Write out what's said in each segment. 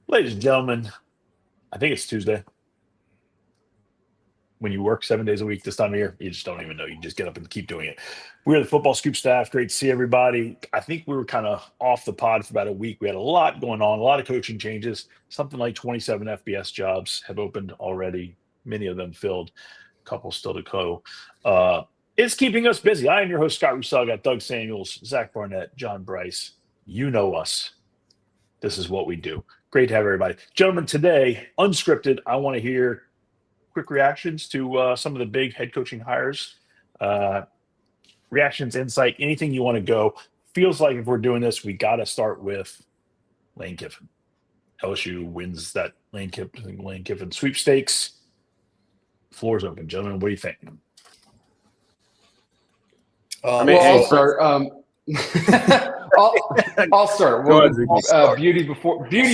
Ladies and gentlemen, I think it's Tuesday. When you work 7 days a week this time of year, you just don't even know. You just get up and keep doing it. We're the Football Scoop staff. Great to see everybody. I think we were kind of off the pod for about a week. We had a lot going on, a lot of coaching changes. Something like 27 FBS jobs have opened already, many of them filled, a couple still to go. It's keeping us busy. I am your host, Scott Russell. I got Doug Samuels, Zach Barnett, John Bryce. You know us. This is what we do. Great to have everybody. Gentlemen, today, unscripted, I want to hear quick reactions to some of the big head coaching hires. Reactions, insight, anything you want to go. Feels like if we're doing this, we got to start with Lane Kiffin. LSU wins that Lane Kiffin sweepstakes. Floor's open, gentlemen. What do you think? I'll start. I'll start. Beauty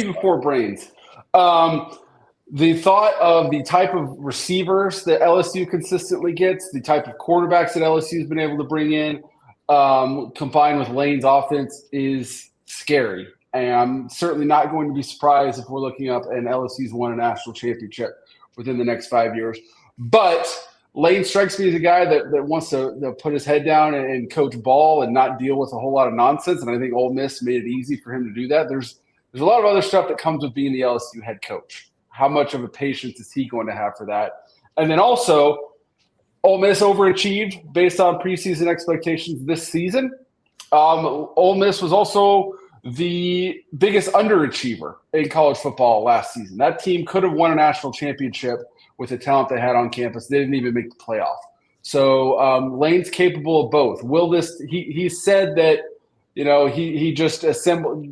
before brains. The thought of the type of receivers that LSU consistently gets, the type of quarterbacks that LSU has been able to bring in, combined with Lane's offense, is scary. And I'm certainly not going to be surprised if we're looking up and LSU's won a national championship within the next 5 years. But Lane strikes me as a guy that wants to put his head down and coach ball and not deal with a whole lot of nonsense. And I think Ole Miss made it easy for him to do that. There's a lot of other stuff that comes with being the LSU head coach. How much of a patience is he going to have for that? And then also, Ole Miss overachieved based on preseason expectations this season. Ole Miss was also the biggest underachiever in college football last season. That team could have won a national championship with the talent they had on campus. They didn't even make the playoff. So Lane's capable of both. Will this? He said that he just assembled.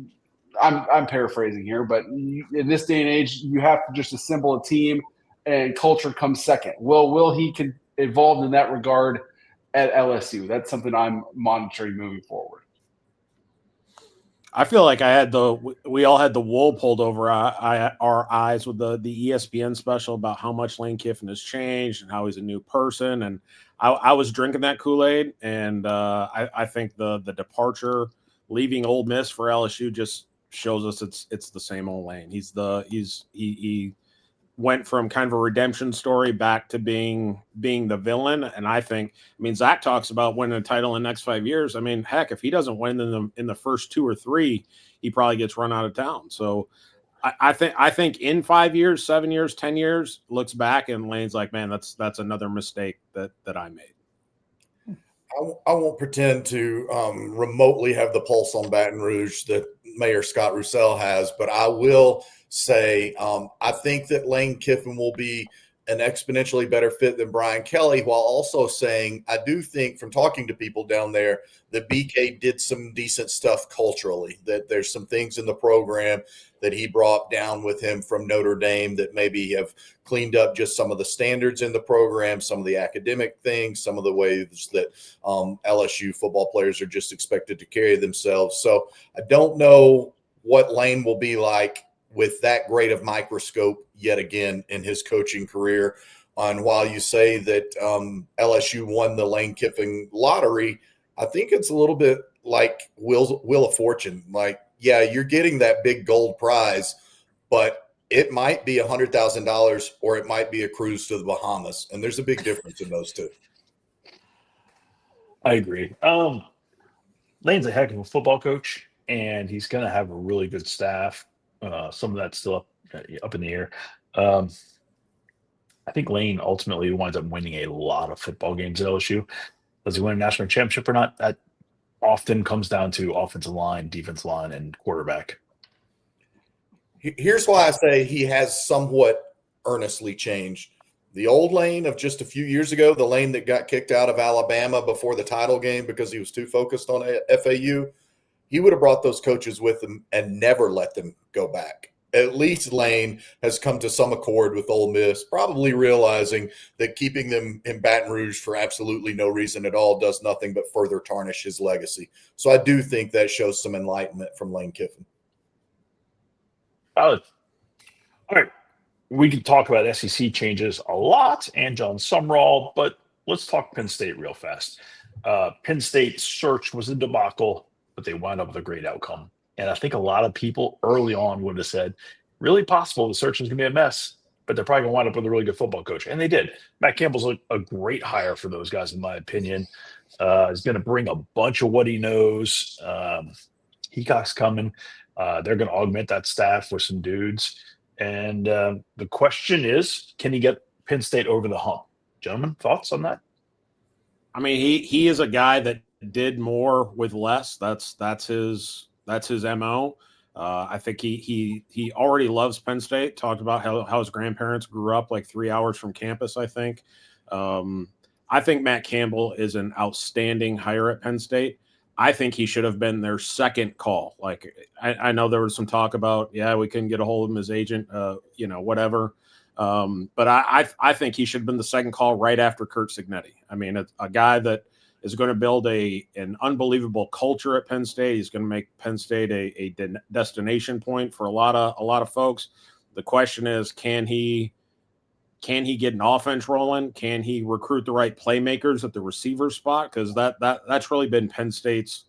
I'm paraphrasing here, but in this day and age, you have to just assemble a team, and culture comes second. Will he can evolve in that regard at LSU? That's something I'm monitoring moving forward. I feel like we all had the wool pulled over our eyes with the ESPN special about how much Lane Kiffin has changed and how he's a new person. And I was drinking that Kool-Aid, and I think the departure, leaving Ole Miss for LSU, just shows us it's the same old Lane. He went from kind of a redemption story back to being the villain. And I mean, Zach talks about winning a title in the next 5 years. I mean, heck, if he doesn't win in the first 2 or 3, he probably gets run out of town. So I think in 5 years, 7 years, 10 years, looks back and Lane's like, man, that's another mistake that I made. I won't pretend to remotely have the pulse on Baton Rouge that Mayor Scott Russell has, but I will say I think that Lane Kiffin will be an exponentially better fit than Brian Kelly, while also saying I do think from talking to people down there that BK did some decent stuff culturally, that there's some things in the program that he brought down with him from Notre Dame that maybe have cleaned up just some of the standards in the program, some of the academic things, some of the ways that LSU football players are just expected to carry themselves. So I don't know what Lane will be like with that great of microscope yet again in his coaching career. And while you say that LSU won the Lane Kiffin lottery, I think it's a little bit like Wheel of Fortune. Like, yeah, you're getting that big gold prize, but it might be $100,000 or it might be a cruise to the Bahamas. And there's a big difference in those two. I agree. Lane's a heck of a football coach, and he's going to have a really good staff. Some of that's still up in the air. I think Lane ultimately winds up winning a lot of football games at LSU. Does he win a national championship or not? That often comes down to offensive line, defensive line, and quarterback. Here's why I say he has somewhat earnestly changed. The old Lane of just a few years ago, the Lane that got kicked out of Alabama before the title game because he was too focused on FAU, he would have brought those coaches with him and never let them go back. At least Lane has come to some accord with Ole Miss, probably realizing that keeping them in Baton Rouge for absolutely no reason at all does nothing but further tarnish his legacy. So I do think that shows some enlightenment from Lane Kiffin. All right. We can talk about SEC changes a lot and Jon Sumrall, but let's talk Penn State real fast. Penn State's search was a debacle, but they wound up with a great outcome. And I think a lot of people early on would have said, really possible the search is going to be a mess, but they're probably going to wind up with a really good football coach. And they did. Matt Campbell's a great hire for those guys, in my opinion. He's going to bring a bunch of what he knows. Heacock's coming. They're going to augment that staff with some dudes. And the question is, can he get Penn State over the hump? Gentlemen, thoughts on that? I mean, he is a guy that did more with less. That's his MO. I think he already loves Penn State. Talked about how his grandparents grew up like 3 hours from campus, I think. I think Matt Campbell is an outstanding hire at Penn State. I think he should have been their second call. Like, I know there was some talk about, we couldn't get a hold of him, his agent, whatever. But I think he should have been the second call right after Curt Cignetti. I mean, a guy that is going to build an unbelievable culture at Penn State. He's going to make Penn State a destination point for a lot of folks. The question is, can he get an offense rolling? Can he recruit the right playmakers at the receiver spot? Because that's really been Penn State's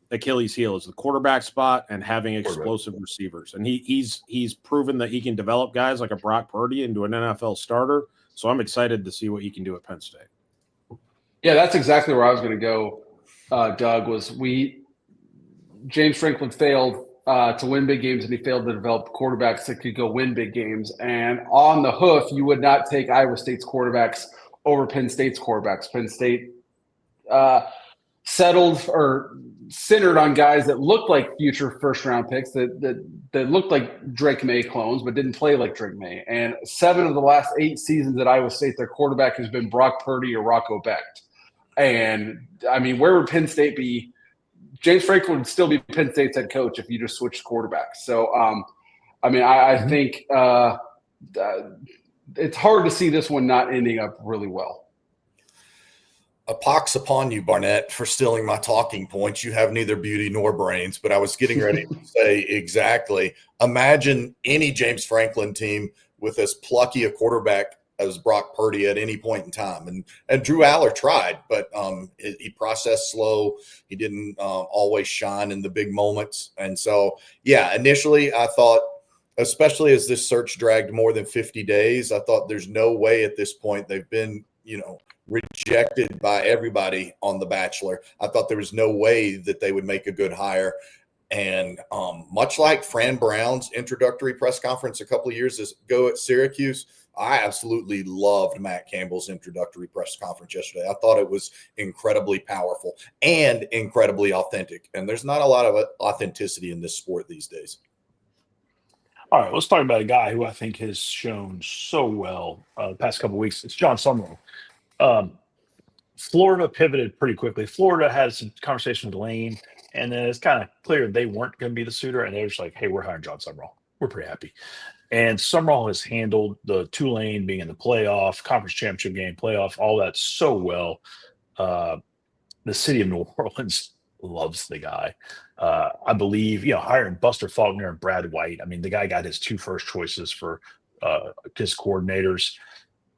Achilles heel, is the quarterback spot and having explosive receivers. And he's proven that he can develop guys like a Brock Purdy into an NFL starter. So I'm excited to see what he can do at Penn State. Yeah, that's exactly where I was going to go, Doug, James Franklin failed to win big games, and he failed to develop quarterbacks that could go win big games. And on the hoof, you would not take Iowa State's quarterbacks over Penn State's quarterbacks. Penn State settled or centered on guys that looked like future first-round picks that looked like Drake May clones but didn't play like Drake May. And 7 of the last 8 seasons at Iowa State, their quarterback has been Brock Purdy or Rocco Becht. And, I mean, where would Penn State be? James Franklin would still be Penn State's head coach if you just switched quarterbacks. So, I think it's hard to see this one not ending up really well. A pox upon you, Barnett, for stealing my talking points. You have neither beauty nor brains, but I was getting ready to say exactly. Imagine any James Franklin team with as plucky a quarterback as Brock Purdy at any point in time. And Drew Aller tried, but he processed slow. He didn't always shine in the big moments. And so, initially I thought, especially as this search dragged more than 50 days, I thought there's no way at this point they've been, rejected by everybody on The Bachelor. I thought there was no way that they would make a good hire. And much like Fran Brown's introductory press conference a couple of years ago at Syracuse, I absolutely loved Matt Campbell's introductory press conference yesterday. I thought it was incredibly powerful and incredibly authentic. And there's not a lot of authenticity in this sport these days. All right, let's talk about a guy who I think has shown so well the past couple of weeks. It's Jon Sumrall. Florida pivoted pretty quickly. Florida had some conversation with Lane, and then it's kind of clear they weren't going to be the suitor, and they're just like, hey, we're hiring Jon Sumrall. We're pretty happy. And Sumrall has handled the Tulane being in the playoff, conference championship game, playoff, all that so well. The city of New Orleans loves the guy. I believe, hiring Buster Faulkner and Brad White. I mean, the guy got his 2 first choices for his coordinators.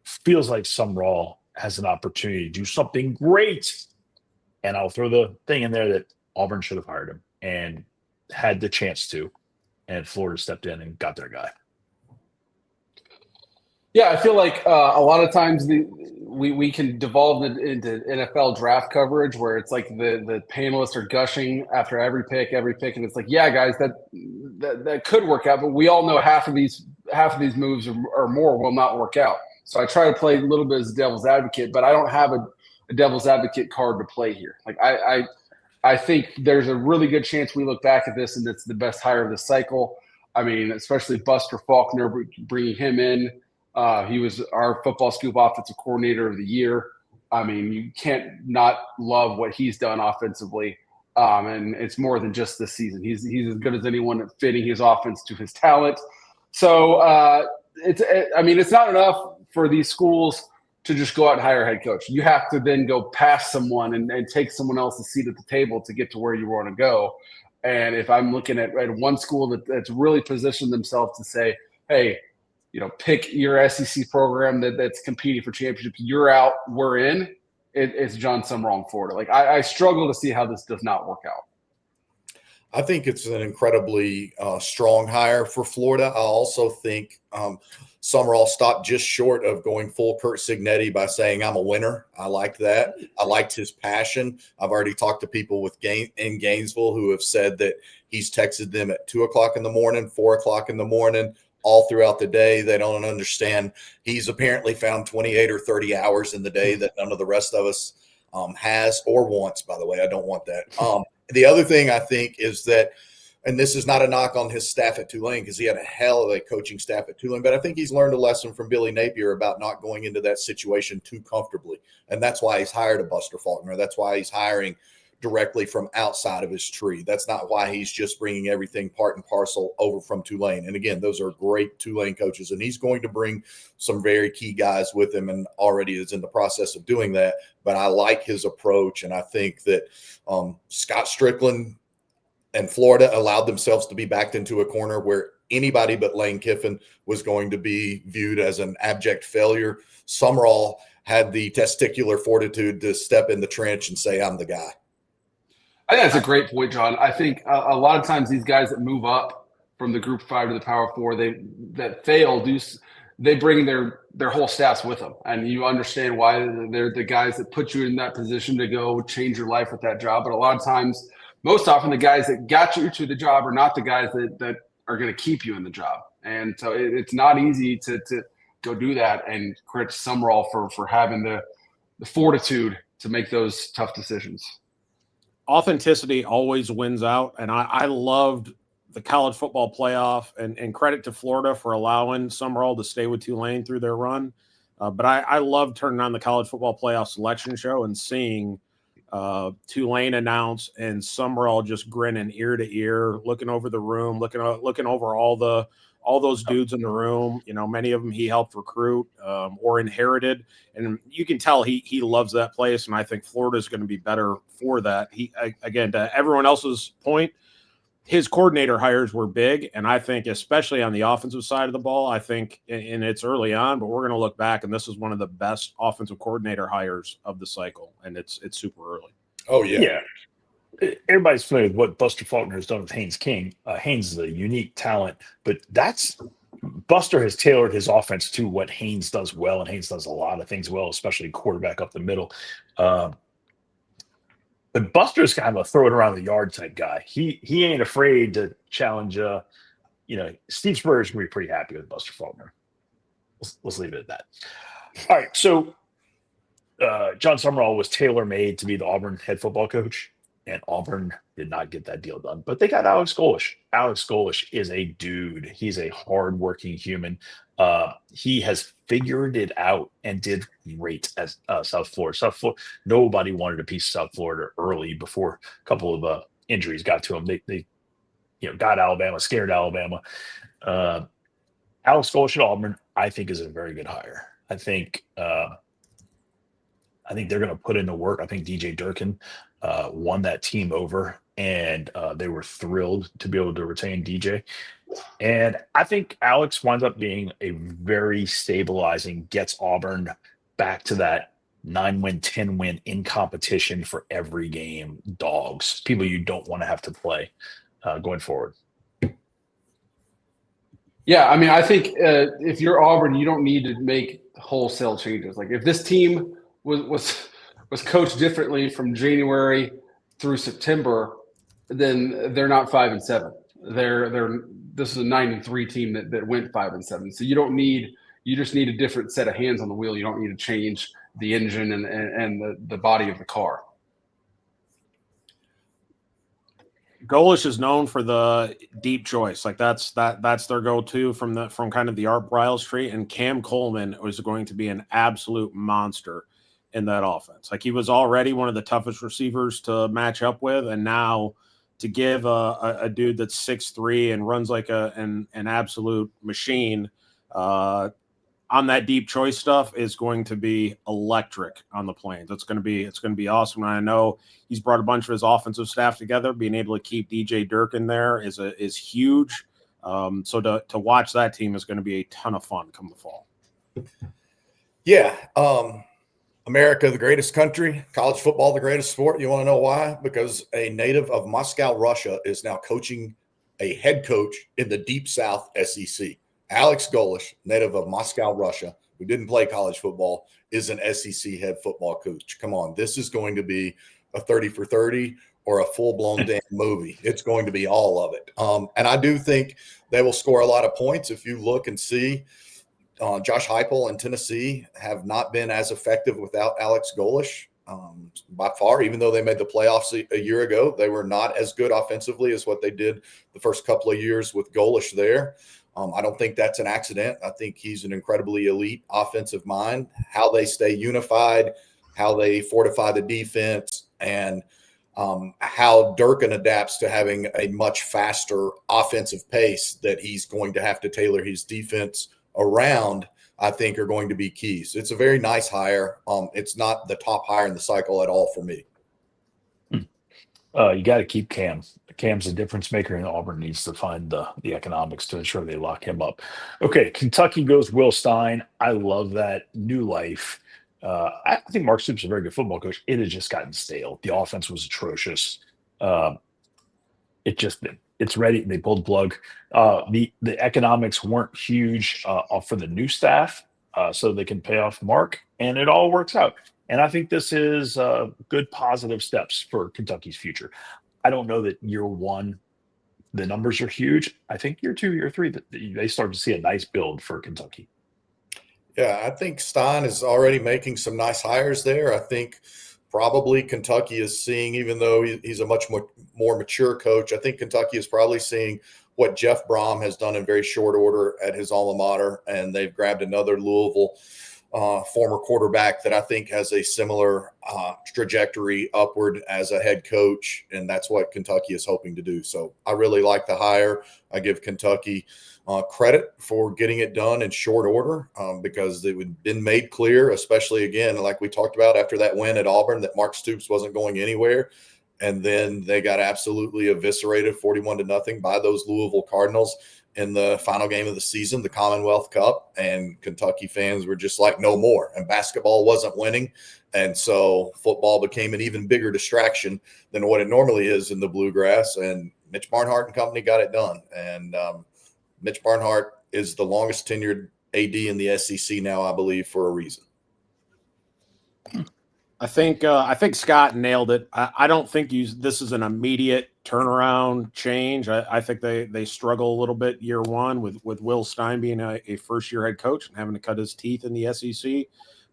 Feels like Sumrall has an opportunity to do something great. And I'll throw the thing in there that Auburn should have hired him and had the chance to. And Florida stepped in and got their guy. Yeah, I feel like a lot of times we can devolve into NFL draft coverage where it's like the panelists are gushing after every pick, and it's like, yeah, guys, that could work out, but we all know half of these moves or more will not work out. So I try to play a little bit as a devil's advocate, but I don't have a devil's advocate card to play here. Like I think there's a really good chance we look back at this and it's the best hire of the cycle. I mean, especially Buster Faulkner, bringing him in. He was our Football Scoop Offensive Coordinator of the Year. I mean, you can't not love what he's done offensively. And it's more than just this season. He's as good as anyone at fitting his offense to his talent. So it's not enough for these schools to just go out and hire a head coach. You have to then go past someone and take someone else's seat at the table to get to where you want to go. And if I'm looking at one school that's really positioned themselves to say, hey, pick your SEC program that's competing for championships. You're out, we're in. It's Jon Sumrall in Florida. Like I struggle to see how this does not work out. I think it's an incredibly strong hire for Florida. I also think Sumrall stopped just short of going full Kurt Cignetti by saying, I'm a winner. I liked that. I liked his passion. I've already talked to people in Gainesville who have said that he's texted them at 2 o'clock in the morning, 4 o'clock in the morning, all throughout the day. They don't understand. He's apparently found 28 or 30 hours in the day that none of the rest of us has or wants, by the way. I don't want that. The other thing I think is that, and this is not a knock on his staff at Tulane because he had a hell of a coaching staff at Tulane, but I think he's learned a lesson from Billy Napier about not going into that situation too comfortably. And that's why he's hired a Buster Faulkner. That's why he's hiring directly from outside of his tree. That's not why he's just bringing everything part and parcel over from Tulane. And again, those are great Tulane coaches, and he's going to bring some very key guys with him and already is in the process of doing that. But I like his approach, and I think that Scott Strickland and Florida allowed themselves to be backed into a corner where anybody but Lane Kiffin was going to be viewed as an abject failure. Sumrall had the testicular fortitude to step in the trench and say, I'm the guy. I think that's a great point, John. I think a lot of times these guys that move up from the Group 5 to the Power 4, they bring their whole staffs with them, and you understand why they're the guys that put you in that position to go change your life with that job. But a lot of times, most often, the guys that got you to the job are not the guys that are going to keep you in the job, and so it's not easy to go do that. And credit Sumrall for having the fortitude to make those tough decisions. Authenticity always wins out, and I loved the college football playoff, and credit to Florida for allowing Sumrall to stay with Tulane through their run. But I love turning on the college football playoff selection show and seeing Tulane announce and Sumrall just grinning ear to ear, looking over the room, looking over all those dudes in the room. You know, many of them he helped recruit or inherited, and you can tell he loves that place. And I think Florida is going to be better for that. Again, to everyone else's point, his coordinator hires were big, and I think especially on the offensive side of the ball, I think, and it's early on, but we're going to look back, and this is one of the best offensive coordinator hires of the cycle, and it's super early. Oh, yeah. Everybody's familiar with what Buster Faulkner has done with Haynes King. Haynes is a unique talent, but Buster has tailored his offense to what Haynes does well, and Haynes does a lot of things well, especially quarterback up the middle. But Buster's kind of a throw it around the yard type guy. He ain't afraid to challenge. Steve Spurrier's gonna be pretty happy with Buster Faulkner. Let's leave it at that. All right, so Jon Sumrall was tailor-made to be the Auburn head football coach, and Auburn did not get that deal done. But they got Alex Golesh. Alex Golesh is a dude. He's a hardworking human. He has figured it out and did great at South Florida. South Florida, nobody wanted a piece of South Florida early before a couple of injuries got to him. They got Alabama, scared Alabama. Alex Golesh at Auburn, I think, is a very good hire. I think they're going to put in the work. I think DJ Durkin won that team over, and they were thrilled to be able to retain DJ. And I think Alex winds up being a very stabilizing, gets Auburn back to that 9-win, 10-win in competition for every game dogs, people you don't want to have to play going forward. Yeah, I mean, I think if you're Auburn, you don't need to make wholesale changes. Like if this team was coached differently from January through September, then they're not 5-7. This is a 9-3 team that went 5-7. So you just need a different set of hands on the wheel. You don't need to change the engine and the body of the car. Golesh is known for the deep choice. Like that's their go-to from kind of the Art Briles tree. And Cam Coleman was going to be an absolute monster in that offense. Like he was already one of the toughest receivers to match up with, and now to give a dude that's 6'3" and runs like an absolute machine on that deep choice stuff is going to be electric on the Plains. It's going to be awesome. And I know he's brought a bunch of his offensive staff together. Being able to keep DJ Durkin there is huge. So to watch that team is going to be a ton of fun come the fall. Yeah. America, the greatest country, college football, the greatest sport. You want to know why? Because a native of Moscow, Russia, is now coaching a head coach in the Deep South SEC. Alex Golesh, native of Moscow, Russia, who didn't play college football, is an SEC head football coach. Come on, this is going to be a 30 for 30 or a full-blown damn movie. It's going to be all of it. And I do think they will score a lot of points. If you look and see, Josh Heupel and Tennessee have not been as effective without Alex Golesh by far. Even though they made the playoffs a year ago, they were not as good offensively as what they did the first couple of years with Golesh there. I don't think that's an accident. I think he's an incredibly elite offensive mind. How they stay unified, how they fortify the defense, and how Durkin adapts to having a much faster offensive pace that he's going to have to tailor his defense around, I think, are going to be keys. It's a very nice hire. It's not the top hire in the cycle at all for me. You got to keep Cam. Cam's a difference maker, and Auburn needs to find the economics to ensure they lock him up. Okay, Kentucky goes Will Stein. I love that new life. I think Mark Stoops is a very good football coach. It has just gotten stale. The offense was atrocious. It's ready. They pulled the plug. The economics weren't huge for the new staff, so they can pay off Mark, and it all works out. And I think this is good positive steps for Kentucky's future. I don't know that year one the numbers are huge. I think year two, year three, they start to see a nice build for Kentucky. Yeah, I think Stein is already making some nice hires there. I think probably Kentucky is seeing, even though he's a much more mature coach, I think Kentucky is probably seeing what Jeff Brom has done in very short order at his alma mater, and they've grabbed another Louisville former quarterback that I think has a similar trajectory upward as a head coach, and that's what Kentucky is hoping to do. So I really like the hire. I give Kentucky credit for getting it done in short order because it had been made clear, especially, again, like we talked about after that win at Auburn, that Mark Stoops wasn't going anywhere. And then they got absolutely eviscerated 41-0 by those Louisville Cardinals in the final game of the season, the Commonwealth Cup, and Kentucky fans were just like, no more. And basketball wasn't winning. And so football became an even bigger distraction than what it normally is in the Bluegrass. And Mitch Barnhart and company got it done. And Mitch Barnhart is the longest tenured AD in the SEC now, I believe, for a reason. I think Scott nailed it. I don't think this is an immediate turnaround change. I think they struggle a little bit year one with Will Stein being a first-year head coach and having to cut his teeth in the SEC.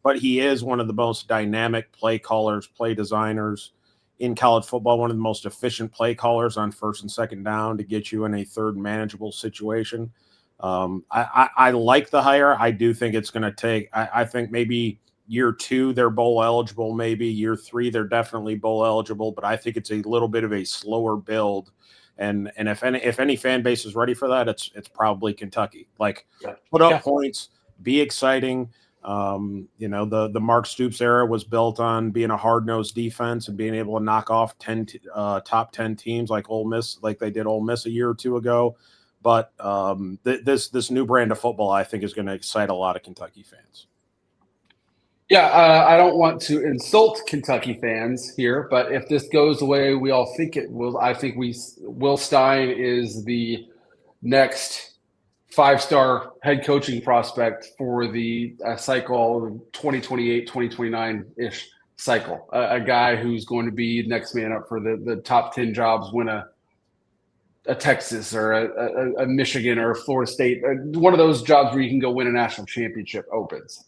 But he is one of the most dynamic play callers, play designers in college football, one of the most efficient play callers on first and second down to get you in a third manageable situation. I like the hire. I do think it's going to take – I think maybe – year two, they're bowl eligible. Maybe year three, they're definitely bowl eligible. But I think it's a little bit of a slower build. And if any fan base is ready for that, it's probably Kentucky. Like, put up points, be exciting. The Mark Stoops era was built on being a hard-nosed defense and being able to knock off top 10 teams like Ole Miss, like they did Ole Miss a year or two ago. But this new brand of football, I think, is going to excite a lot of Kentucky fans. Yeah, I don't want to insult Kentucky fans here, but if this goes the way we all think it will, I think Will Stein is the next five-star head coaching prospect for the cycle 2028, 2029-ish cycle. A guy who's going to be next man up for the top 10 jobs, win a Texas or a Michigan or a Florida State, one of those jobs where you can go win a national championship opens.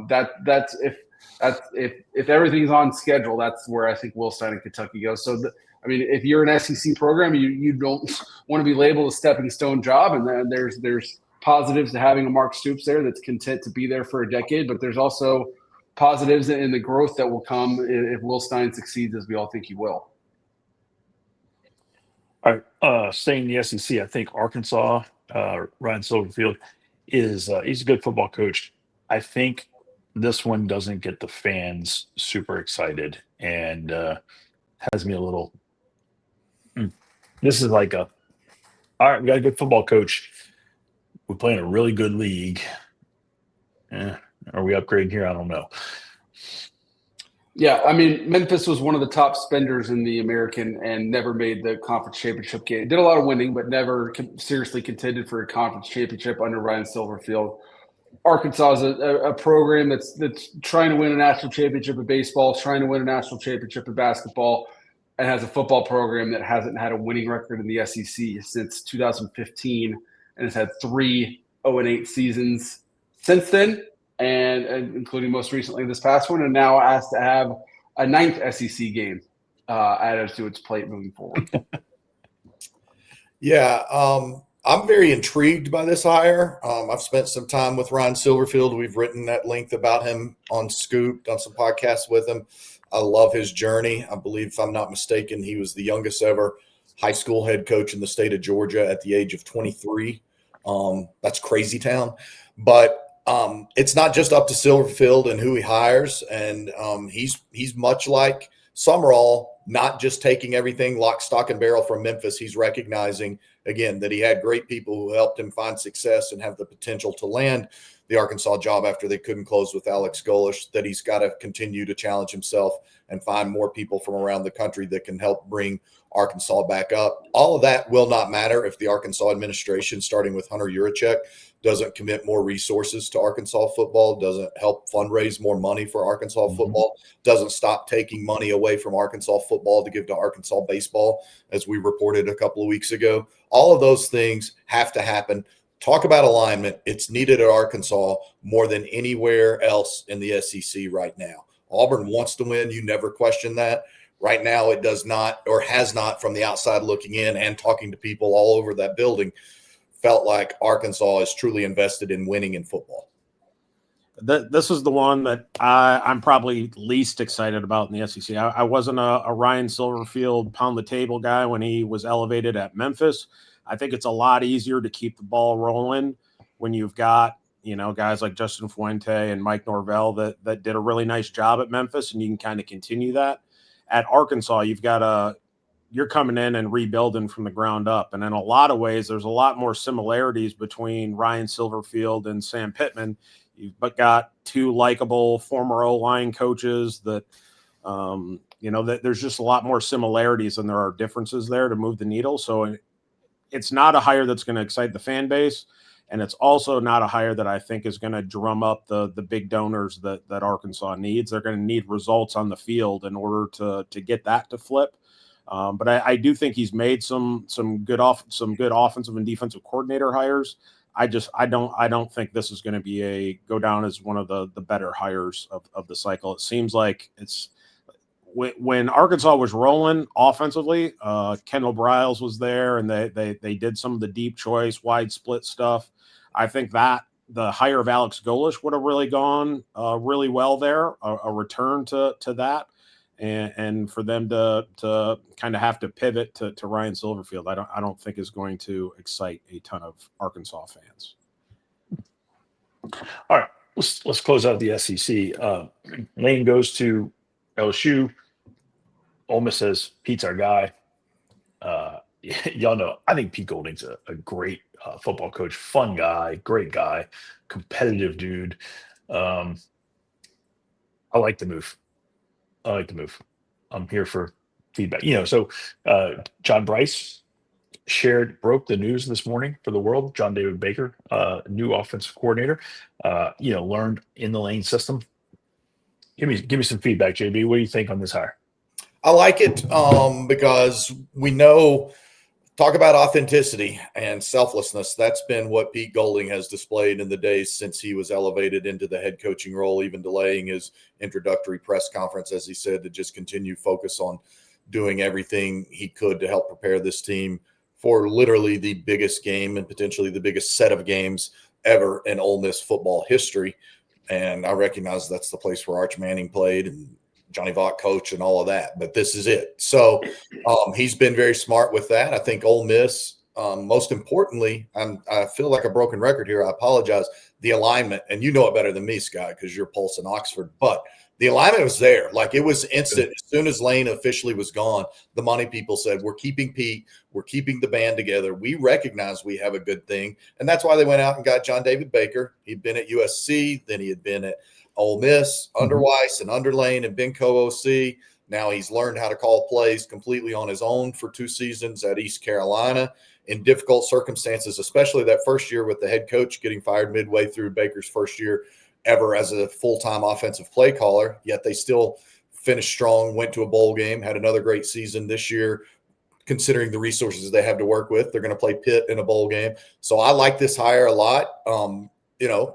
That's if everything's on schedule, that's where I think Will Stein and Kentucky goes. So, if you're an SEC program, you don't want to be labeled a stepping stone job, and then there's positives to having a Mark Stoops there that's content to be there for a decade, but there's also positives in the growth that will come if Will Stein succeeds, as we all think he will. All right, staying in the SEC, I think Arkansas, Ryan Silverfield he's a good football coach. I think this one doesn't get the fans super excited and has me a little. This is like all right, we got a good football coach. We play in a really good league. Are we upgrading here? I don't know. Yeah, I mean, Memphis was one of the top spenders in the American and never made the conference championship game. Did a lot of winning, but never seriously contended for a conference championship under Ryan Silverfield. Arkansas is a program that's trying to win a national championship in baseball, trying to win a national championship in basketball, and has a football program that hasn't had a winning record in the SEC since 2015 and has had 3 0-8 seasons since then. And including most recently this past one, and now asked to have a 9th SEC game added to its plate moving forward. Yeah, I'm very intrigued by this hire. I've spent some time with Ryan Silverfield. We've written at length about him on Scoop, done some podcasts with him. I love his journey. I believe, if I'm not mistaken, he was the youngest ever high school head coach in the state of Georgia at the age of 23. That's crazy town. But it's not just up to Silverfield and who he hires, and he's much like Sumrall, not just taking everything lock, stock, and barrel from Memphis. He's recognizing, again, that he had great people who helped him find success and have the potential to land the Arkansas job after they couldn't close with Alex Golesh, that he's got to continue to challenge himself and find more people from around the country that can help bring Arkansas back up. All of that will not matter if the Arkansas administration, starting with Hunter Yurachek, doesn't commit more resources to Arkansas football, doesn't help fundraise more money for Arkansas football, doesn't stop taking money away from Arkansas football to give to Arkansas baseball, as we reported a couple of weeks ago. All of those things have to happen. Talk about alignment. It's needed at Arkansas more than anywhere else in the SEC right now. Auburn wants to win. You never question that. Right now, it does not, or has not, from the outside looking in and talking to people all over that building, felt like Arkansas is truly invested in winning in football. This is the one that I'm probably least excited about in the SEC. I wasn't a Ryan Silverfield pound the table guy when he was elevated at Memphis. I think it's a lot easier to keep the ball rolling when you've got, guys like Justin Fuente and Mike Norvell that did a really nice job at Memphis, and you can kind of continue that. At Arkansas, you're coming in and rebuilding from the ground up. And in a lot of ways, there's a lot more similarities between Ryan Silverfield and Sam Pittman. You've got 2 likable former O-line coaches that, that there's just a lot more similarities than there are differences there to move the needle. So it's not a hire that's going to excite the fan base. And it's also not a hire that I think is going to drum up the big donors that Arkansas needs. They're going to need results on the field in order to get that to flip. But I do think he's made some good offensive and defensive coordinator hires. I don't think this is going to be go down as one of the better hires of the cycle. It seems like it's when Arkansas was rolling offensively, Kendall Briles was there, and they did some of the deep choice, wide split stuff. I think that the hire of Alex Golesh would have really gone really well there, a return to that. And for them to kind of have to pivot to Ryan Silverfield, I don't think is going to excite a ton of Arkansas fans. All right, let's close out the SEC. Lane goes to LSU. Ole Miss says Pete's our guy. Y'all know, I think Pete Golding's a great football coach, fun guy, great guy, competitive dude. I like the move. I'm here for feedback. So John Bryce broke the news this morning for the world. John David Baker, new offensive coordinator, learned in the Lane system. Give me some feedback, JB. What do you think on this hire? I like it because we know, talk about authenticity and selflessness. That's been what Pete Golding has displayed in the days since he was elevated into the head coaching role, even delaying his introductory press conference, as he said, to just continue focus on doing everything he could to help prepare this team for literally the biggest game and potentially the biggest set of games ever in Ole Miss football history. And I recognize that's the place where Arch Manning played and Johnny Vaught coach and all of that, but this is it. So he's been very smart with that. I think Ole Miss, most importantly, I feel like a broken record here. I apologize. The alignment, and you know it better than me, Scott, because you're Pulse in Oxford, but the alignment was there. Like, it was instant. As soon as Lane officially was gone, the money people said, we're keeping Pete. We're keeping the band together. We recognize we have a good thing. And that's why they went out and got John David Baker. He'd been at USC. Then he had been at Ole Miss, under Weiss and under Lane and been co-OC. Now he's learned how to call plays completely on his own for 2 seasons at East Carolina in difficult circumstances, especially that first year with the head coach getting fired midway through Baker's first year ever as a full-time offensive play caller. Yet they still finished strong, went to a bowl game, had another great season this year. Considering the resources they have to work with, they're going to play Pitt in a bowl game. So I like this hire a lot.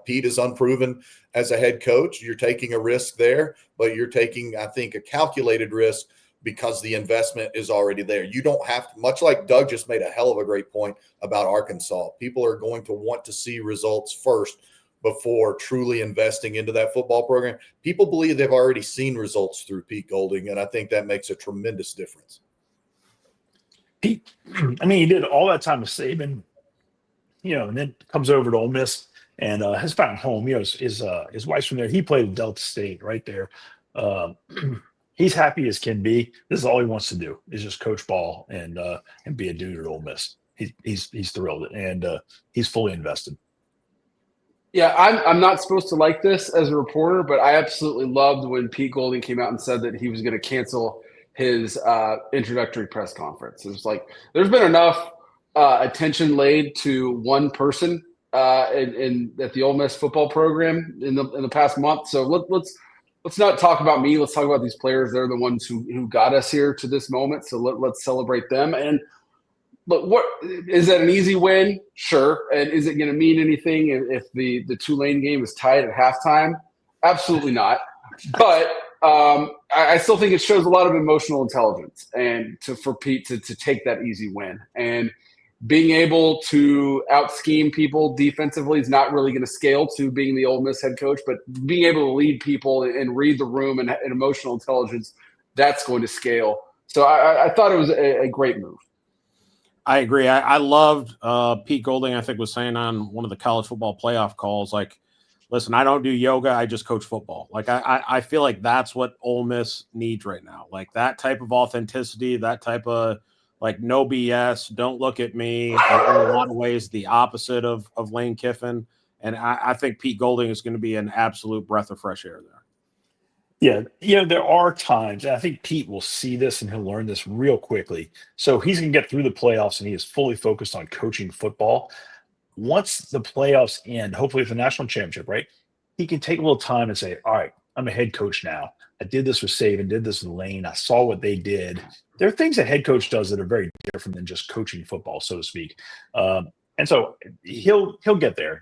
Pete is unproven as a head coach. You're taking a risk there, but you're taking, I think, a calculated risk because the investment is already there. You don't have to, much like Doug just made a hell of a great point about Arkansas. People are going to want to see results first before truly investing into that football program. People believe they've already seen results through Pete Golding, and I think that makes a tremendous difference. Pete, he did all that time with Saban, and then comes over to Ole Miss and has found home. His wife's from there. He played at Delta State right there. He's happy as can be. This is all he wants to do is just coach ball and be a dude at Ole Miss. He's thrilled and he's fully invested. Yeah, I'm not supposed to like this as a reporter, but I absolutely loved when Pete Golding came out and said that he was going to cancel his introductory press conference. It was like there's been enough attention laid to one person in at the Ole Miss football program in the past month. So let's not talk about me. Let's talk about these players. They're the ones who got us here to this moment. So let's celebrate them. And but what is that an easy win? Sure. And is it going to mean anything if the Tulane game is tied at halftime? Absolutely not. But I still think it shows a lot of emotional intelligence and for Pete to take that easy win. And being able to out-scheme people defensively is not really going to scale to being the Ole Miss head coach, but being able to lead people and read the room and emotional intelligence, that's going to scale. So I thought it was a great move. I agree. I loved Pete Golding, I think, was saying on one of the college football playoff calls, like, listen, I don't do yoga. I just coach football. Like, I feel like that's what Ole Miss needs right now. Like that type of authenticity, that type of like no BS, don't look at me. In a lot of ways, the opposite of Lane Kiffin. And I think Pete Golding is going to be an absolute breath of fresh air there. Yeah, there are times, and I think Pete will see this and he'll learn this real quickly. So he's going to get through the playoffs and he is fully focused on coaching football. Once the playoffs end, hopefully for the national championship, right, he can take a little time and say, all right, I'm a head coach now. I did this with Saban, did this with Lane. I saw what they did. There are things a head coach does that are very different than just coaching football, so to speak. And so he'll get there.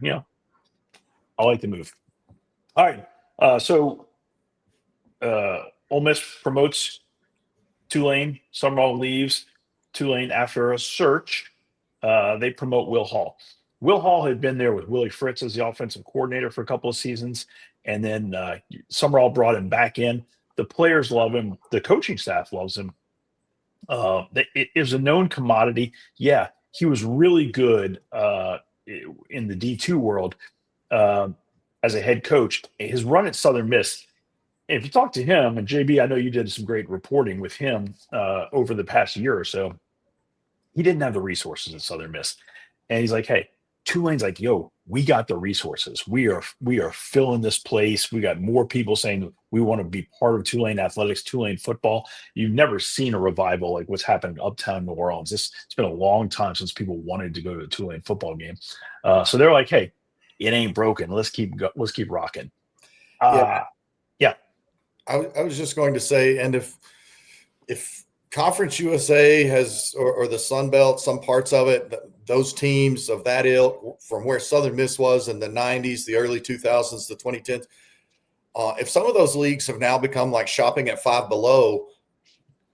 I like the move. All right. So Ole Miss promotes Tulane. Sumrall leaves Tulane after a search. They promote Will Hall. Will Hall had been there with Willie Fritz as the offensive coordinator for a couple of seasons, and then Sumrall brought him back in. The players love him. The coaching staff loves him. It was a known commodity. Yeah, he was really good in the D2 world as a head coach. His run at Southern Miss, if you talk to him, and JB, I know you did some great reporting with him over the past year or so, he didn't have the resources at Southern Miss. And he's like, hey, Tulane's like, yo, we got the resources. We are filling this place. We got more people saying we want to be part of Tulane athletics, Tulane football. You've never seen a revival like what's happened in uptown New Orleans. It's been a long time since people wanted to go to a Tulane football game. So they're like, hey, it ain't broken. Let's keep rocking. Yeah. Yeah. I was just going to say, and if Conference USA has, or the Sun Belt, some parts of it, those teams of that ilk, from where Southern Miss was in the 90s, the early 2000s, the 2010s, if some of those leagues have now become like shopping at Five Below,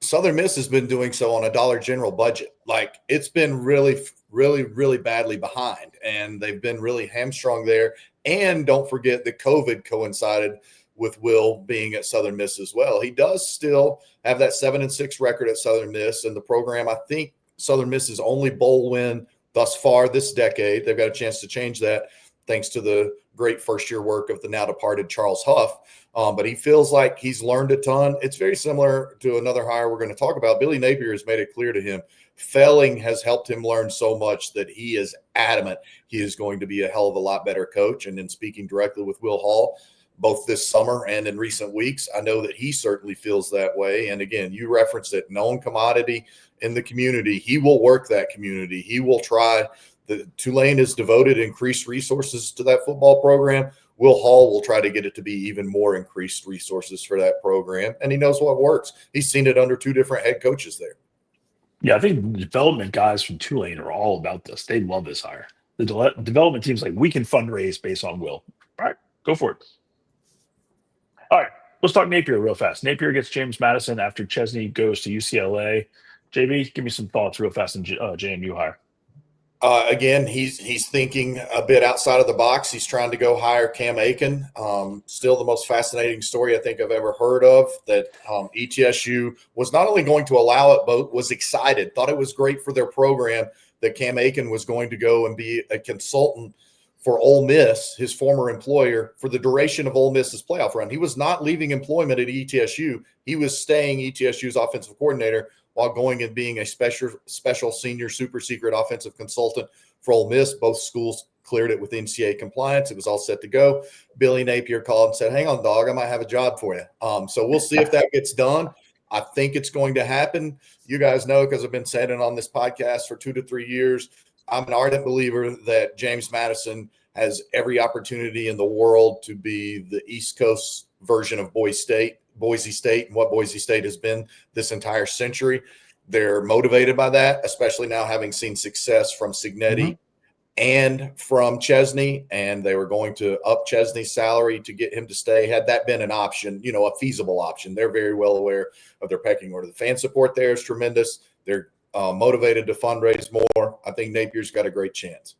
Southern Miss has been doing so on a Dollar General budget. Like it's been really, really, really badly behind, and they've been really hamstrung there. And don't forget that COVID coincided with Will being at Southern Miss as well. He does still have that 7-6 record at Southern Miss, and the program, I think Southern Miss's only bowl win thus far this decade. They've got a chance to change that thanks to the great first-year work of the now departed Charles Huff. But he feels like he's learned a ton. It's very similar to another hire we're going to talk about. Billy Napier has made it clear to him failing has helped him learn so much that he is adamant he is going to be a hell of a lot better coach. And then speaking directly with Will Hall, both this summer and in recent weeks. I know that he certainly feels that way. And again, you referenced it, known commodity in the community. He will work that community. He will try. The Tulane has devoted increased resources to that football program. Will Hall will try to get it to be even more increased resources for that program. And he knows what works. He's seen it under 2 different head coaches there. Yeah, I think the development guys from Tulane are all about this. They love this hire. The development team's like, we can fundraise based on Will. All right, go for it. All right, let's talk Napier real fast. Napier gets James Madison after Chesney goes to UCLA. JB, give me some thoughts real fast on JMU hire. Again, he's thinking a bit outside of the box. He's trying to go hire Cam Aiken. Still the most fascinating story I think I've ever heard of, that ETSU was not only going to allow it, but was excited, thought it was great for their program that Cam Aiken was going to go and be a consultant for Ole Miss, his former employer, for the duration of Ole Miss's playoff run. He was not leaving employment at ETSU. He was staying ETSU's offensive coordinator while going and being a special senior super secret offensive consultant for Ole Miss. Both schools cleared it with NCAA compliance. It was all set to go. Billy Napier called and said, hang on, dog, I might have a job for you. So we'll see if that gets done. I think it's going to happen. You guys know, because I've been saying it on this podcast for 2 to 3 years, I'm an ardent believer that James Madison has every opportunity in the world to be the East Coast version of Boise State, and what Boise State has been this entire century. They're motivated by that, especially now having seen success from Cignetti and from Chesney, and they were going to up Chesney's salary to get him to stay. Had that been an option, a feasible option, they're very well aware of their pecking order. The fan support there is tremendous. They're motivated to fundraise more. I think Napier's got a great chance.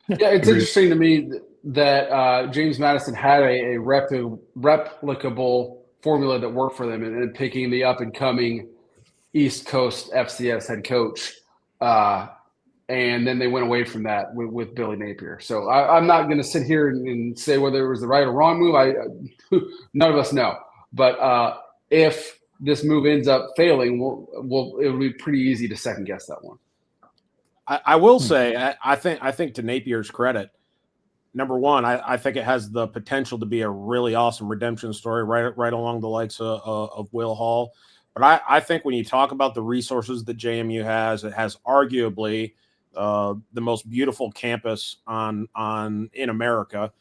Yeah, it's interesting to me that James Madison had a replicable formula that worked for them in picking the up-and-coming East Coast FCS head coach. And then they went away from that with Billy Napier. So I'm not going to sit here and say whether it was the right or wrong move. None of us know. But if this move ends up failing, it'll be pretty easy to second-guess that one. I will say, I think to Napier's credit, number one, I think it has the potential to be a really awesome redemption story right along the likes of Will Hall. But I think when you talk about the resources that JMU has, it has arguably the most beautiful campus in America,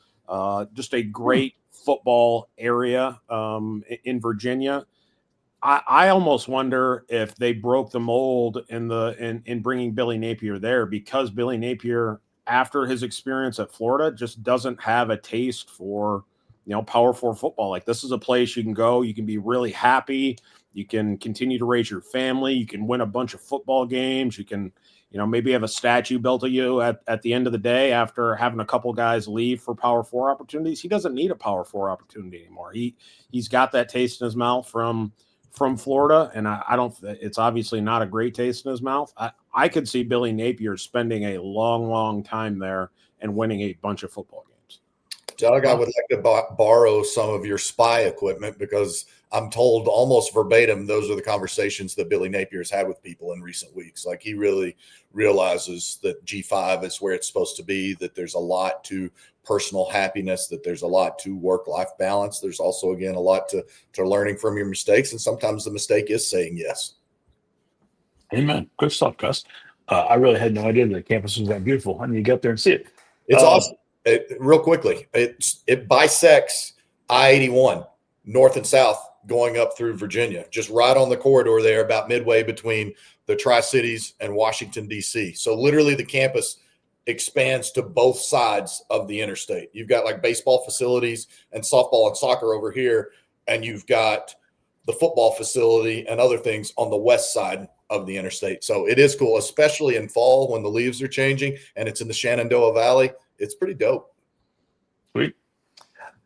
just a great football area in Virginia. I almost wonder if they broke the mold in bringing Billy Napier there, because Billy Napier, after his experience at Florida, just doesn't have a taste for, Power 4 football. Like, this is a place you can go, you can be really happy, you can continue to raise your family, you can win a bunch of football games, you can, maybe have a statue built of you at the end of the day after having a couple guys leave for Power 4 opportunities. He doesn't need a Power 4 opportunity anymore. He's got that taste in his mouth from Florida, and I don't. It's obviously not a great taste in his mouth. I could see Billy Napier spending a long time there and winning a bunch of football games. Doug, I would like to borrow some of your spy equipment, because I'm told almost verbatim those are the conversations that Billy Napier's had with people in recent weeks. Like, he really realizes that G5 is where it's supposed to be, that there's a lot to personal happiness, that there's a lot to work-life balance. There's also, again, a lot to learning from your mistakes, and sometimes the mistake is saying yes. Amen. Good stuff, Gus. I really had no idea that the campus was that beautiful. I need to get up there and see it. It's awesome. Real quickly, it bisects I-81 north and south going up through Virginia, just right on the corridor there, about midway between the Tri-Cities and Washington, D.C. So literally the campus expands to both sides of the interstate. You've got like baseball facilities and softball and soccer over here, and you've got the football facility and other things on the west side of the interstate. So it is cool, especially in fall when the leaves are changing and it's in the Shenandoah Valley. It's pretty dope. Sweet.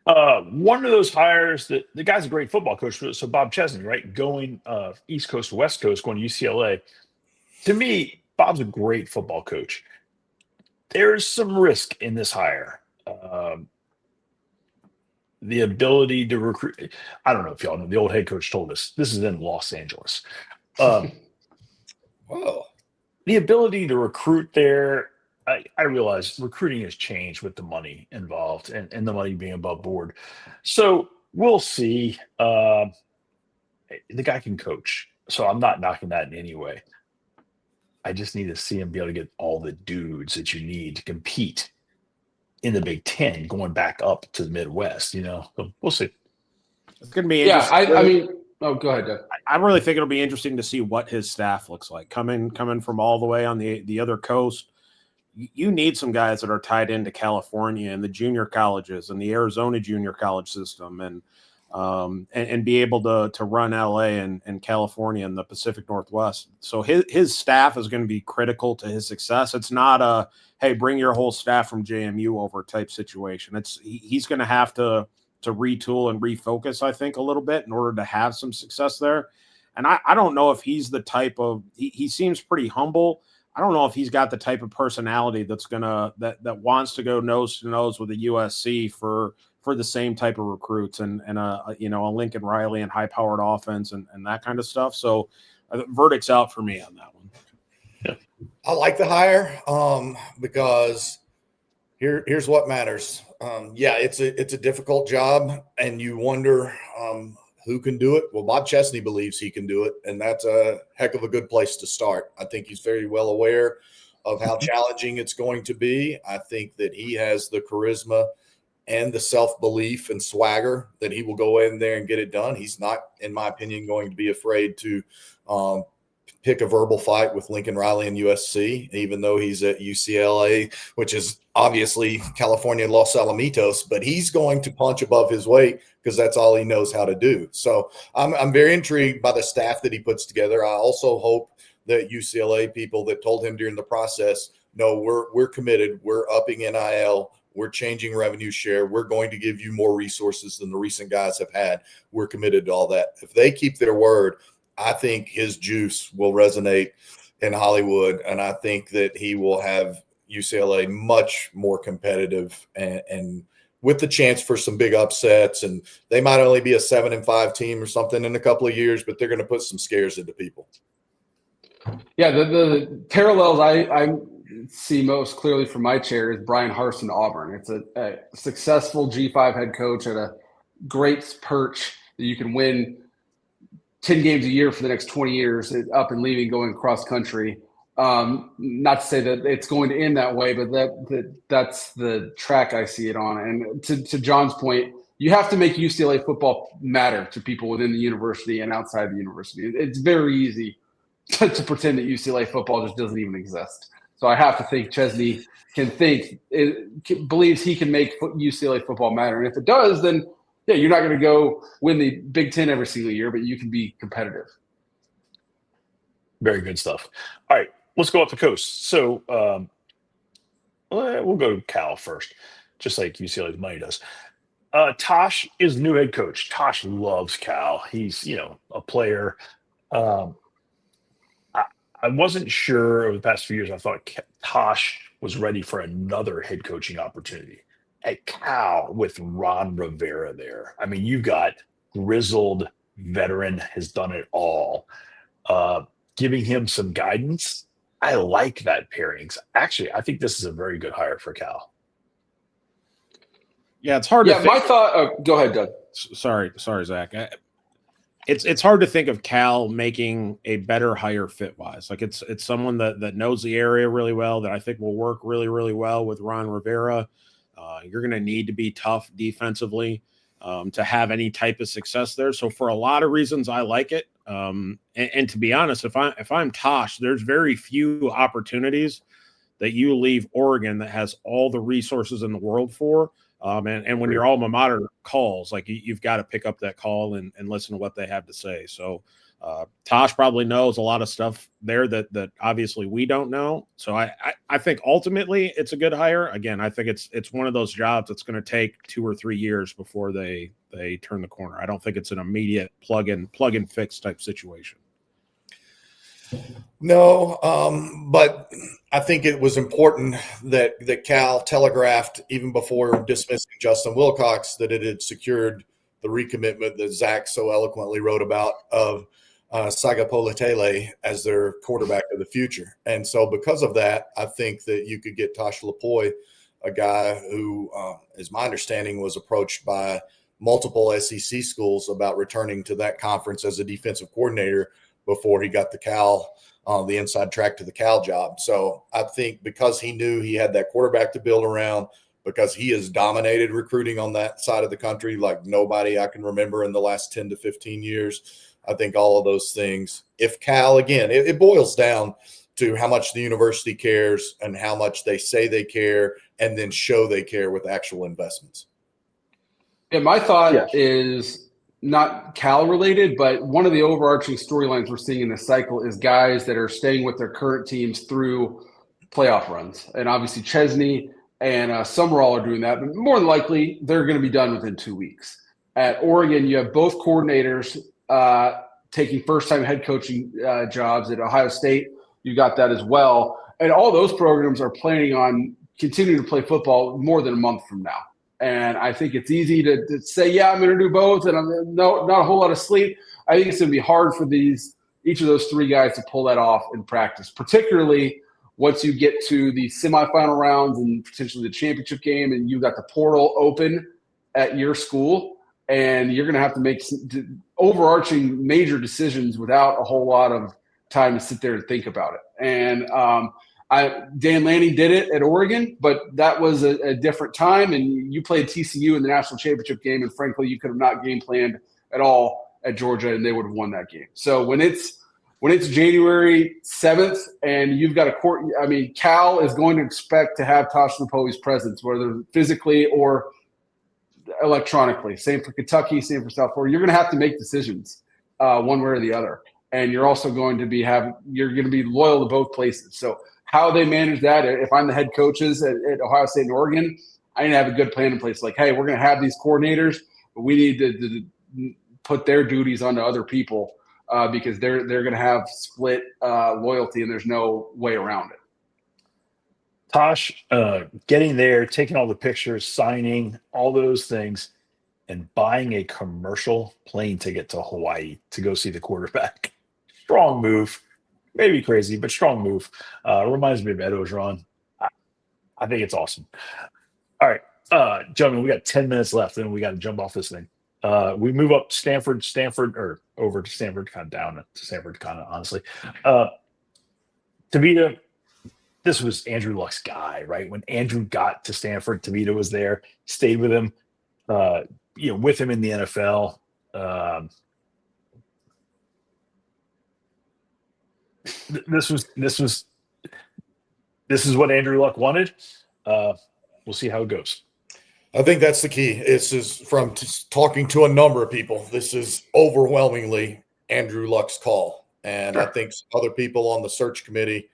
One of those hires that the guy's a great football coach. So Bob Chesney, right? Going East Coast to West Coast, going to UCLA. To me, Bob's a great football coach. There's some risk in this hire. The ability to recruit. I don't know if y'all know, the old head coach told us this is in Los Angeles. Wow. The ability to recruit there, I realize recruiting has changed with the money involved and the money being above board. So we'll see. The guy can coach, so I'm not knocking that in any way. I just need to see him be able to get all the dudes that you need to compete in the Big Ten, going back up to the Midwest. So we'll see. It's going to be interesting. I mean, go ahead, Doug. I really think it'll be interesting to see what his staff looks like coming from all the way on the other coast. You need some guys that are tied into California and the junior colleges and the Arizona junior college system and be able to run LA and California and the Pacific Northwest. So his staff is going to be critical to his success. It's not a, hey, bring your whole staff from JMU over type situation. He's going to have to retool and refocus, I think, a little bit in order to have some success there. And I don't know if he's the type of, he seems pretty humble. I don't know if he's got the type of personality that wants to go nose to nose with a USC for the same type of recruits and a Lincoln Riley and high powered offense and that kind of stuff. So verdict's out for me on that one. Yeah. I like the hire because here's what matters. It's a difficult job, and you wonder who can do it. Well, Bob Chesney believes he can do it, and that's a heck of a good place to start. I think he's very well aware of how challenging it's going to be. I think that he has the charisma and the self-belief and swagger that he will go in there and get it done. He's not, in my opinion, going to be afraid to pick a verbal fight with Lincoln Riley and USC, even though he's at UCLA, which is obviously California and Los Alamitos, but he's going to punch above his weight because that's all he knows how to do. So I'm very intrigued by the staff that he puts together. I also hope that UCLA people that told him during the process, no, we're committed. We're upping NIL. We're changing revenue share. We're going to give you more resources than the recent guys have had. We're committed to all that. If they keep their word, I think his juice will resonate in Hollywood, and I think that he will have UCLA much more competitive and with the chance for some big upsets. And they might only be a 7-5 team or something in a couple of years, but they're going to put some scares into people. Yeah, the parallels I see most clearly from my chair is Brian Harsin to Auburn. It's a successful G5 head coach at a great perch that you can win 10 games a year for the next 20 years, up and leaving, going cross country. Not to say that it's going to end that way, but that's the track I see it on. And to John's point, you have to make UCLA football matter to people within the university and outside the university. It's very easy to pretend that UCLA football just doesn't even exist. So I have to think Chesney believes he can make UCLA football matter. And if it does, then yeah, you're not going to go win the Big Ten every single year, but you can be competitive. Very good stuff. All right, let's go up the coast. So we'll go to Cal first, just like UCLA's money does. Tosh is the new head coach. Tosh loves Cal. He's, a player. I wasn't sure over the past few years. I thought Tosh was ready for another head coaching opportunity. At Cal with Ron Rivera there. I mean, you've got grizzled veteran, has done it all. Giving him some guidance. I like that pairings. Actually, I think this is a very good hire for Cal. Yeah, it's hard to think. My thought go ahead, Doug. Sorry, Zach. It's hard to think of Cal making a better hire fit-wise. Like it's someone that knows the area really well, that I think will work really, really well with Ron Rivera. You're going to need to be tough defensively to have any type of success there. So for a lot of reasons, I like it. And to be honest, if I'm Tosh, there's very few opportunities that you leave Oregon that has all the resources in the world for. And when your alma mater calls, like you've got to pick up that call and listen to what they have to say. So Tosh probably knows a lot of stuff there that obviously we don't know. So I think ultimately it's a good hire. Again, I think it's one of those jobs that's going to take 2 or 3 years before they turn the corner. I don't think it's an immediate plug and fix type situation. No, but I think it was important that Cal telegraphed even before dismissing Justin Wilcox that it had secured the recommitment that Zach so eloquently wrote about of Sagapoletele as their quarterback of the future. And so because of that, I think that you could get Tosh Lupoi, a guy who, is my understanding, was approached by multiple SEC schools about returning to that conference as a defensive coordinator before he got the inside track to the Cal job. So I think because he knew he had that quarterback to build around, because he has dominated recruiting on that side of the country like nobody I can remember in the last 10 to 15 years, I think all of those things, if Cal, again, it boils down to how much the university cares and how much they say they care and then show they care with actual investments. Yeah, my thought is not Cal related, but one of the overarching storylines we're seeing in this cycle is guys that are staying with their current teams through playoff runs. And obviously Chesney and Sumrall are doing that, but more than likely they're going to be done within 2 weeks. At Oregon, you have both coordinators taking first-time head coaching jobs. At Ohio State, you got that as well. And all those programs are planning on continuing to play football more than a month from now. And I think it's easy to say, yeah, I'm going to do both, and I'm not a whole lot of sleep. I think it's going to be hard for each of those three guys to pull that off in practice, particularly once you get to the semifinal rounds and potentially the championship game, and you've got the portal open at your school, and you're going to have to make overarching major decisions without a whole lot of time to sit there and think about it. And Dan Lanning did it at Oregon, but that was a different time, and you played TCU in the national championship game, and frankly, you could have not game planned at all at Georgia, and they would have won that game. So when it's January 7th and you've got a court, I mean, Cal is going to expect to have Tosh Lupoi's presence, whether physically or electronically. Same for Kentucky, same for South Florida. You're going to have to make decisions one way or the other, and you're also going to be loyal to both places. So how they manage that, if I'm the head coaches at Ohio State and Oregon, I need to have a good plan in place. Like, hey, we're going to have these coordinators, but we need to put their duties onto other people because they're going to have split loyalty, and there's no way around it. Tosh, getting there, taking all the pictures, signing, all those things, and buying a commercial plane ticket to Hawaii to go see the quarterback. Strong move. Maybe crazy, but strong move. Reminds me of Ed Ogeron. I think it's awesome. All right, gentlemen, we got 10 minutes left, and we got to jump off this thing. We move up Stanford, or over to Stanford, kind of down to Stanford, kind of honestly. Tavita, this was Andrew Luck's guy, right? When Andrew got to Stanford, Tavita was there, stayed with him, with him in the NFL. This is what Andrew Luck wanted. We'll see how it goes. I think that's the key. This is from talking to a number of people. This is overwhelmingly Andrew Luck's call. And sure. I think other people on the search committee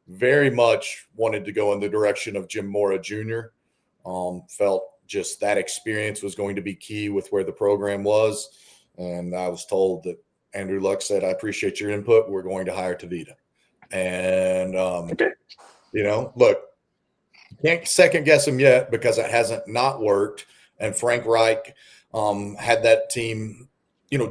very much wanted to go in the direction of Jim Mora Jr. Felt just that experience was going to be key with where the program was. And I was told that Andrew Luck said, I appreciate your input. We're going to hire Tavita. And, look, can't second guess him yet because it hasn't not worked. And Frank Reich had that team,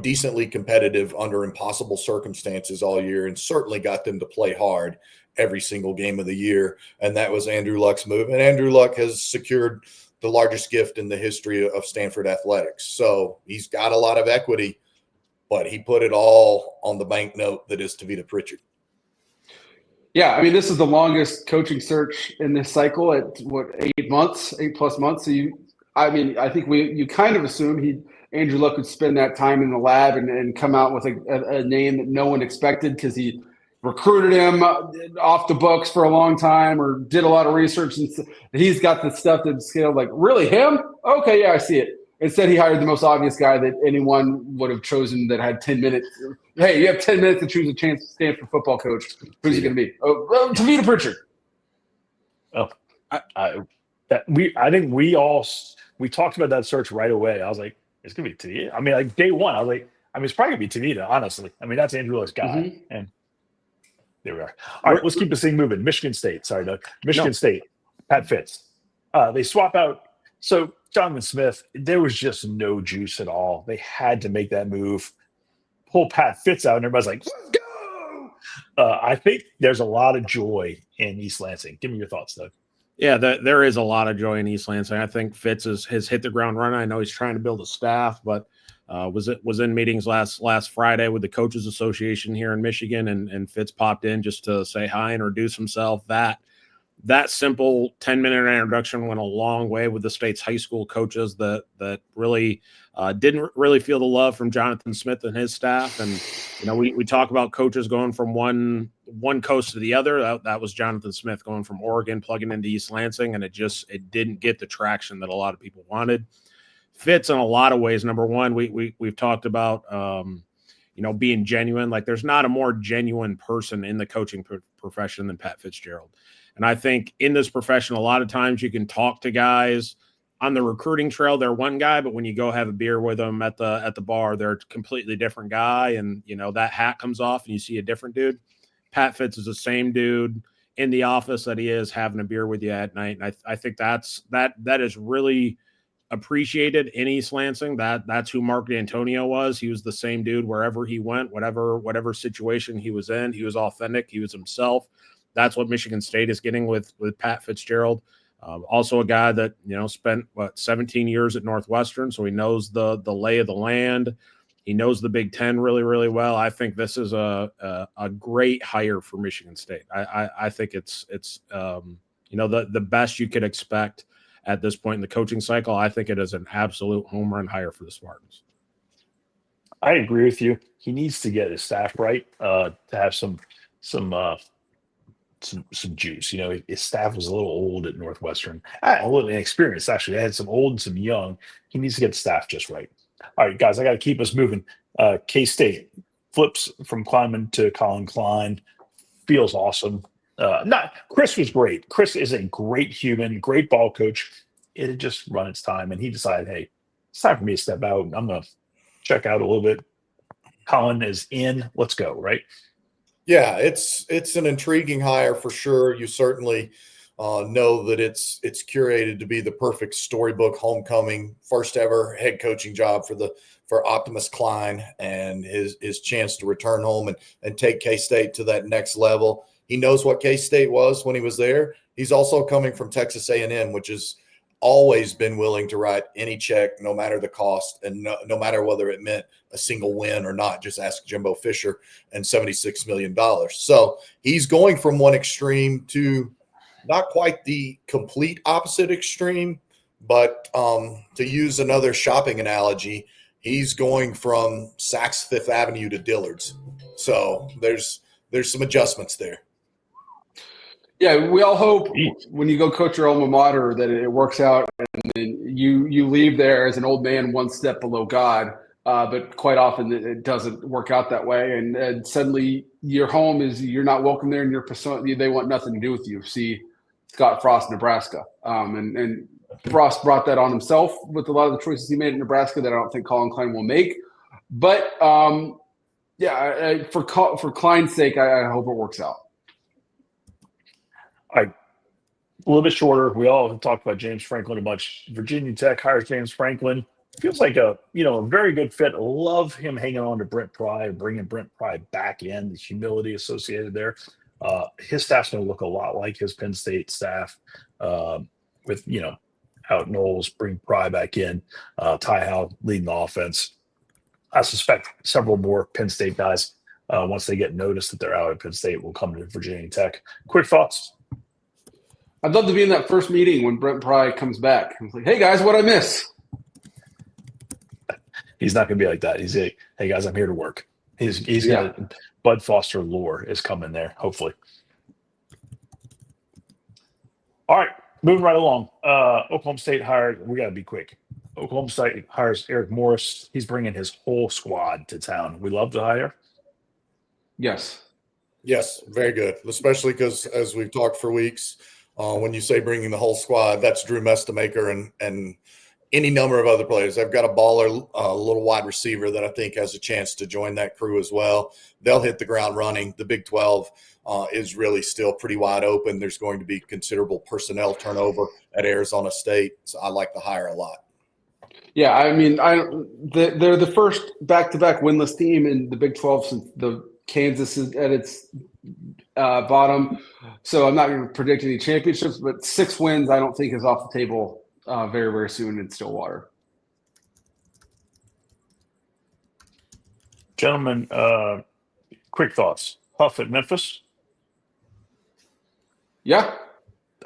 decently competitive under impossible circumstances all year and certainly got them to play hard every single game of the year. And that was Andrew Luck's move. And Andrew Luck has secured the largest gift in the history of Stanford athletics. So he's got a lot of equity, but he put it all on the banknote that is Tavita Pritchard. Yeah, I mean, this is the longest coaching search in this cycle at 8 months, 8+ months. So I think you kind of assume Andrew Luck would spend that time in the lab and come out with a name that no one expected because he recruited him off the books for a long time or did a lot of research. And he's got the stuff that's scaled like, really him? Okay, yeah, I see it. Instead, he hired the most obvious guy that anyone would have chosen that had 10 minutes. Hey, you have 10 minutes to choose a chance to stand for football coach. Who's he going to be? Oh, Tavita Pritchard. Oh, I think we talked about that search right away. I was like, it's going to be Tavita. I mean, like day one, I was like, it's probably going to be Tavita, honestly. I mean, that's Andrew Luck's guy. Mm-hmm. And there we are. All right, let's keep this thing moving. Michigan State. Sorry, Doug. Michigan State. Pat Fitz. They swap out. So Jonathan Smith, there was just no juice at all. They had to make that move. pull Pat Fitz out, and everybody's like, let's go. I think there's a lot of joy in East Lansing. Give me your thoughts, Doug. Yeah, there is a lot of joy in East Lansing. I think Fitz has hit the ground running. I know he's trying to build a staff, but was in meetings last Friday with the Coaches Association here in Michigan, and Fitz popped in just to say hi and introduce himself. That simple 10-minute introduction went a long way with the state's high school coaches that really didn't really feel the love from Jonathan Smith and his staff. And we talk about coaches going from one coast to the other. That was Jonathan Smith going from Oregon, plugging into East Lansing, and it didn't get the traction that a lot of people wanted. Fitz in a lot of ways. Number one, we've talked about being genuine. Like, there's not a more genuine person in the coaching profession than Pat Fitzgerald. And I think in this profession, a lot of times you can talk to guys on the recruiting trail. They're one guy, but when you go have a beer with them at the bar, they're a completely different guy. And, that hat comes off and you see a different dude. Pat Fitz is the same dude in the office that he is having a beer with you at night. And I think that is really appreciated in East Lansing. That's who Mark D'Antonio was. He was the same dude wherever he went, whatever situation he was in. He was authentic. He was himself. That's what Michigan State is getting with Pat Fitzgerald. Also a guy that, spent 17 years at Northwestern. So he knows the lay of the land. He knows the Big Ten really, really well. I think this is a great hire for Michigan State. I think it's the best you could expect at this point in the coaching cycle. I think it is an absolute home run hire for the Spartans. I agree with you. He needs to get his staff right to have some juice. His staff was a little old at Northwestern, a little inexperienced actually. They had some old and some young. He needs to get the staff just right. All right, guys, I got to keep us moving. K-State flips from Kleinman to Colin Klein. Feels awesome. Chris was great. Chris is a great human, great ball coach. It had just run its time, and he decided, hey, it's time for me to step out. I'm going to check out a little bit. Colin is in. Let's go, right? Yeah, it's an intriguing hire for sure. You certainly know that it's curated to be the perfect storybook homecoming, first ever head coaching job for Optimus Klein and his chance to return home and take K-State to that next level. He knows what K-State was when he was there. He's also coming from Texas A&M, which has always been willing to write any check, no matter the cost, and no matter whether it meant a single win or not. Just ask Jimbo Fisher and $76 million. So he's going from one extreme to not quite the complete opposite extreme, but to use another shopping analogy, he's going from Saks Fifth Avenue to Dillard's. So there's some adjustments there. Yeah, we all hope when you go coach your alma mater that it works out, and then you leave there as an old man one step below God. But quite often it doesn't work out that way, and suddenly your home you're not welcome there, and your persona, they want nothing to do with you. See Scott Frost, Nebraska, and Frost brought that on himself with a lot of the choices he made in Nebraska that I don't think Colin Klein will make. But for Klein's sake, I hope it works out. All right, a little bit shorter. We all have talked about James Franklin a bunch. Virginia Tech hires James Franklin. Feels like a very good fit. Love him hanging on to Brent Pry, bringing Brent Pry back in. The humility associated there. His staff's going to look a lot like his Penn State staff, with out Knowles, bring Pry back in, Ty Howe leading the offense. I suspect several more Penn State guys, once they get noticed that they're out at Penn State, will come to Virginia Tech. Quick thoughts. I'd love to be in that first meeting when Brent Pry comes back. I'm like, hey, guys, what'd I miss? He's not going to be like that. He's like, hey, guys, I'm here to work. He's going to – Bud Foster lore is coming there, hopefully. All right, moving right along. Oklahoma State hired – we got to be quick. Oklahoma State hires Eric Morris. He's bringing his whole squad to town. We love the hire. Yes. Yes, very good, especially because, as we've talked for weeks, when you say bringing the whole squad, that's Drew Mestamaker and any number of other players. They've got a baller, little wide receiver that I think has a chance to join that crew as well. They'll hit the ground running. The Big 12 is really still pretty wide open. There's going to be considerable personnel turnover at Arizona State, so I like the hire a lot. Yeah, I mean, they're the first back-to-back winless team in the Big 12 since the Kansas is at its bottom. So I'm not going to predict any championships, but 6 wins I don't think is off the table very, very soon in Stillwater. Gentlemen, quick thoughts. Huff at Memphis. Yeah.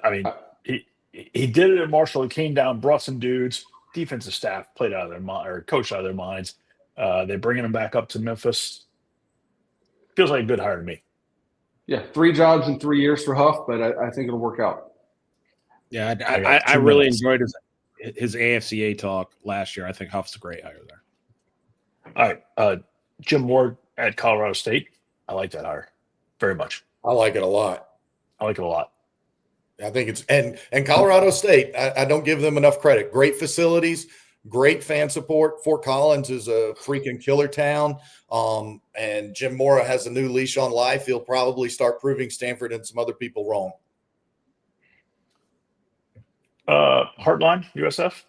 I mean, he did it at Marshall. He came down, brought some dudes. Defensive staff played out of their mind or coached out of their minds. They're bringing him back up to Memphis. Feels like a good hire to me. Yeah, 3 jobs in 3 years for Huff, but I think it'll work out. Yeah, I really enjoyed his AFCA talk last year. I think Huff's a great hire there. All right, Jim Moore at Colorado State. I like that hire very much. I like it a lot. I think it's and Colorado State. I don't give them enough credit. Great facilities, great fan support. Fort Collins is a freaking killer town. And Jim Mora has a new leash on life. He'll probably start proving Stanford and some other people wrong. Heartline, USF.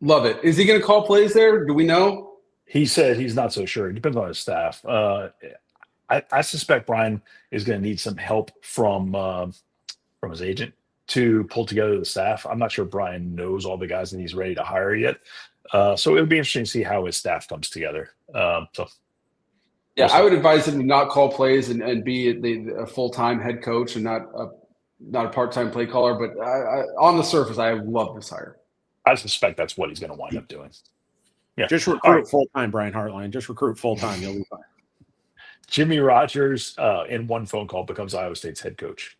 Love it. Is he going to call plays there? Do we know? He said he's not so sure. It depends on his staff. I suspect Brian is going to need some help from his agent to pull together the staff. I'm not sure Brian knows all the guys that he's ready to hire yet. So it'll be interesting to see how his staff comes together. I would advise him to not call plays and be a full-time head coach and not a part-time play caller. But on the surface, I love this hire. I suspect that's what he's going to wind up doing. Yeah, just recruit full-time, Brian Hartline. Just recruit full-time. You'll be fine. Jimmy Rogers, in one phone call, becomes Iowa State's head coach.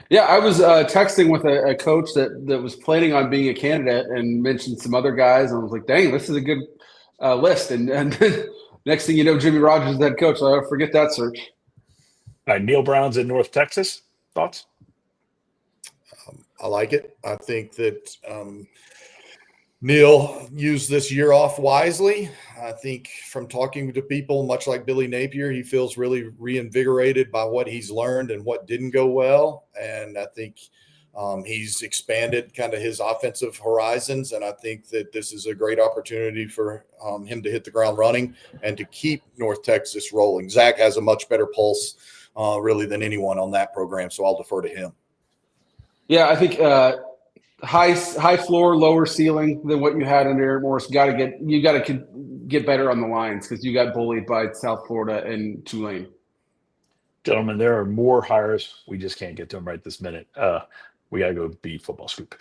Yeah, I was texting with a coach that was planning on being a candidate and mentioned some other guys. And I was like, dang, this is a good list. And next thing you know, Jimmy Rogers is the head coach. So I'll forget that search. All right, Neil Brown's in North Texas. Thoughts? I like it. I think that Neil used this year off wisely. I think from talking to people, much like Billy Napier, he feels really reinvigorated by what he's learned and what didn't go well. And I think he's expanded kind of his offensive horizons. And I think that this is a great opportunity for him to hit the ground running and to keep North Texas rolling. Zach has a much better pulse really than anyone on that program. So I'll defer to him. Yeah, I think high floor, lower ceiling than what you had under Eric Morris. You got to get better on the lines because you got bullied by South Florida and Tulane. Gentlemen, there are more hires. We just can't get to them right this minute. We got to go beat Football Scoop.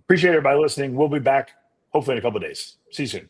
Appreciate everybody listening. We'll be back hopefully in a couple of days. See you soon.